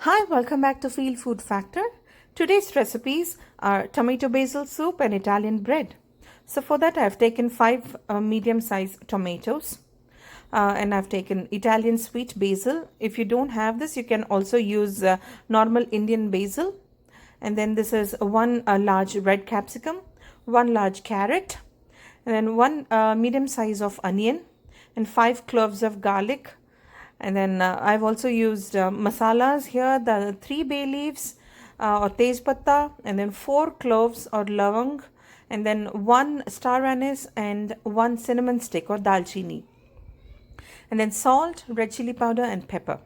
Hi, welcome back to Feel Food Factor. Today's recipes are tomato basil soup and Italian bread. So for that I've taken 5 medium-sized tomatoes and I've taken Italian sweet basil. If you don't have this, you can also use normal Indian basil. And then this is one large red capsicum, one large carrot, and then one medium size of onion and 5 cloves of garlic. And then I've also used masalas here, the 3 bay leaves or tejpatta, and then 4 cloves or lavang, and then 1 star anise and 1 cinnamon stick or dalchini, and then salt, red chili powder and pepper.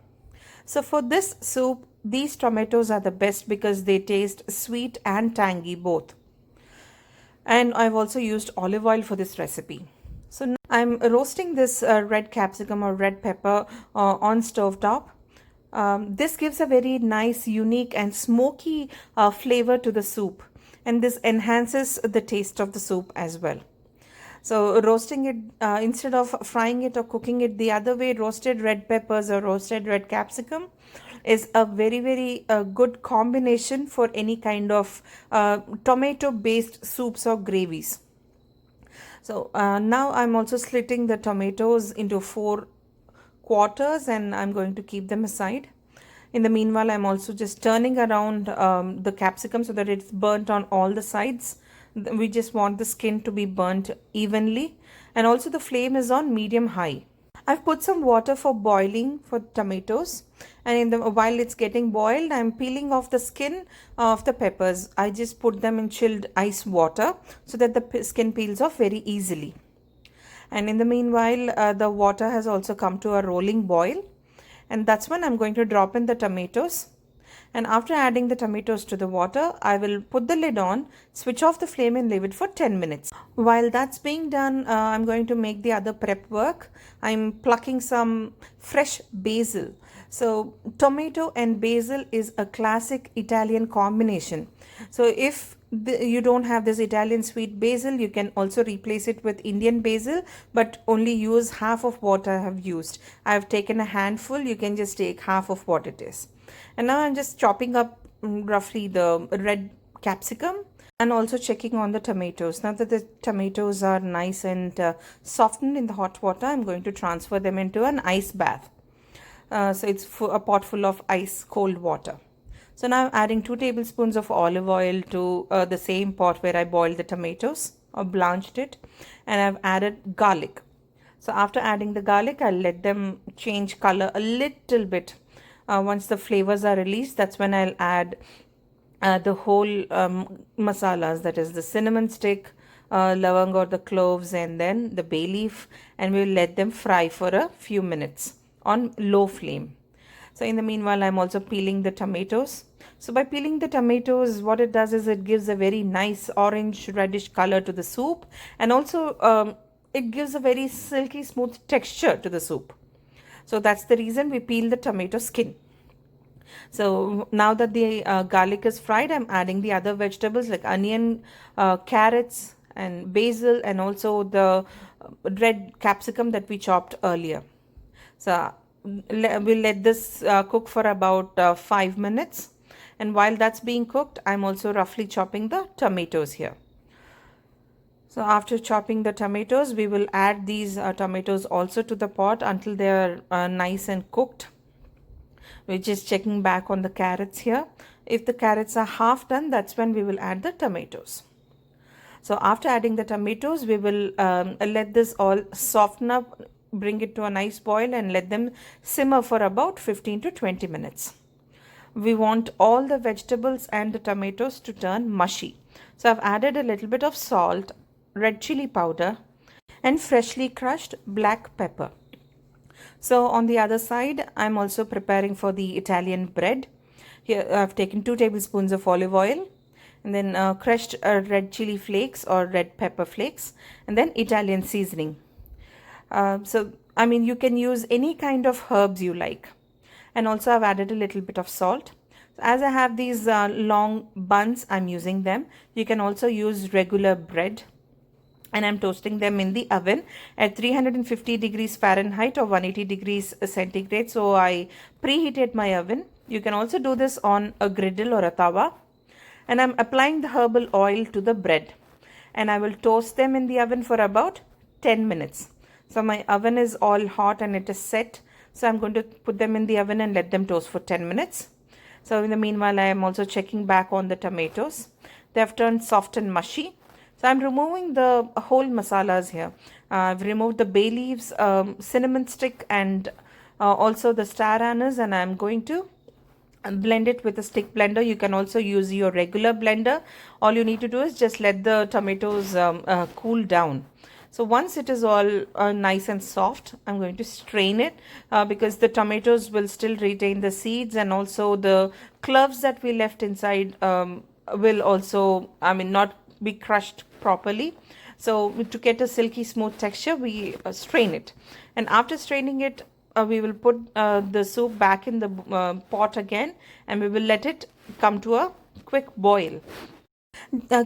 So for this soup, these tomatoes are the best because they taste sweet and tangy both. And I've also used olive oil for this recipe. So now I'm roasting this red capsicum or red pepper on stove top. This gives a very nice, unique and smoky flavor to the soup, and this enhances the taste of the soup as well. So roasting it instead of frying it or cooking it the other way, roasted red peppers or roasted red capsicum is a very good combination for any kind of tomato based soups or gravies. So now I'm also slitting the tomatoes into 4 quarters and I'm going to keep them aside. In the meanwhile, I'm also just turning around the capsicum so that it's burnt on all the sides. We just want the skin to be burnt evenly, and also the flame is on medium high. I've put some water for boiling for tomatoes, and while it's getting boiled, I'm peeling off the skin of the peppers. I just put them in chilled ice water so that the skin peels off very easily. And in the meanwhile, the water has also come to a rolling boil, and that's when I'm going to drop in the tomatoes. And after adding the tomatoes to the water, I will put the lid on, switch off the flame and leave it for 10 minutes. While that's being done, I'm going to make the other prep work. I'm plucking some fresh basil. So tomato and basil is a classic Italian combination. So if you don't have this Italian sweet basil, you can also replace it with Indian basil, but only use half of what I have used. I have taken a handful, you can just take half of what it is. And now I'm just chopping up roughly the red capsicum and also checking on the tomatoes. Now that the tomatoes are nice and softened in the hot water, I'm going to transfer them into an ice bath. So it's a pot full of ice cold water. So now I'm adding 2 tablespoons of olive oil to the same pot where I boiled the tomatoes or blanched it, and I've added garlic. So after adding the garlic, I'll let them change color a little bit. Once the flavors are released, that's when I'll add the whole masalas, that is the cinnamon stick, lavang or the cloves, and then the bay leaf, and we'll let them fry for a few minutes on low flame. So in the meanwhile, I'm also peeling the tomatoes. So by peeling the tomatoes, what it does is it gives a very nice orange reddish color to the soup, and also it gives a very silky smooth texture to the soup. So that's the reason we peel the tomato skin. So now that the garlic is fried, I'm adding the other vegetables like onion, carrots and basil, and also the red capsicum that we chopped earlier. So we'll let this cook for about 5 minutes. And while that's being cooked, I'm also roughly chopping the tomatoes here. So after chopping the tomatoes, we will add these tomatoes also to the pot until they are nice and cooked. We're just checking back on the carrots here. If the carrots are half done, that's when we will add the tomatoes. So after adding the tomatoes, we will let this all soften up, bring it to a nice boil, and let them simmer for about 15 to 20 minutes. We want all the vegetables and the tomatoes to turn mushy. So I've added a little bit of salt, red chili powder, and freshly crushed black pepper. So on the other side, I'm also preparing for the Italian bread. Here I've taken 2 tablespoons of olive oil, and then crushed red chili flakes or red pepper flakes, and then Italian seasoning. So I mean, you can use any kind of herbs you like. And also I've added a little bit of salt. As I have these long buns, I'm using them. You can also use regular bread. And I'm toasting them in the oven at 350 degrees Fahrenheit or 180 degrees centigrade. So I preheated my oven You can also do this on a griddle or a tawa. And I'm applying the herbal oil to the bread. And I will toast them in the oven for about 10 minutes. So my oven is all hot and it is set. So I'm going to put them in the oven and let them toast for 10 minutes. So in the meanwhile, I am also checking back on the tomatoes. They have turned soft and mushy. So I'm removing the whole masalas here. I've removed the bay leaves, cinnamon stick, and also the star anise, and I'm going to blend it with a stick blender. You can also use your regular blender. All you need to do is just let the tomatoes cool down. So once it is all nice and soft, I'm going to strain it because the tomatoes will still retain the seeds, and also the cloves that we left inside will also, not be crushed properly. So to get a silky smooth texture, we strain it. And after straining it, we will put the soup back in the pot again, and we will let it come to a quick boil.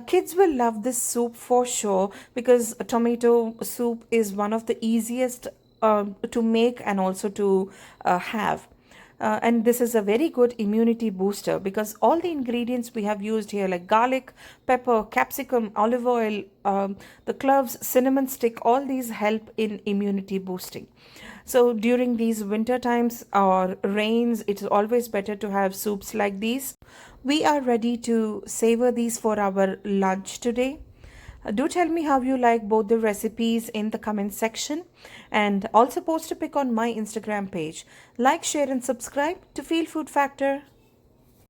Kids will love this soup for sure because tomato soup is one of the easiest to make and also to have. And this is a very good immunity booster because all the ingredients we have used here, like garlic, pepper, capsicum, olive oil, the cloves, cinnamon stick, all these help in immunity boosting. So during these winter times or rains, it's always better to have soups like these. We are ready to savor these for our lunch today. Do tell me how you like both the recipes in the comment section, and also post a pic on my Instagram page. Like, share, and subscribe to Feel Food Factor.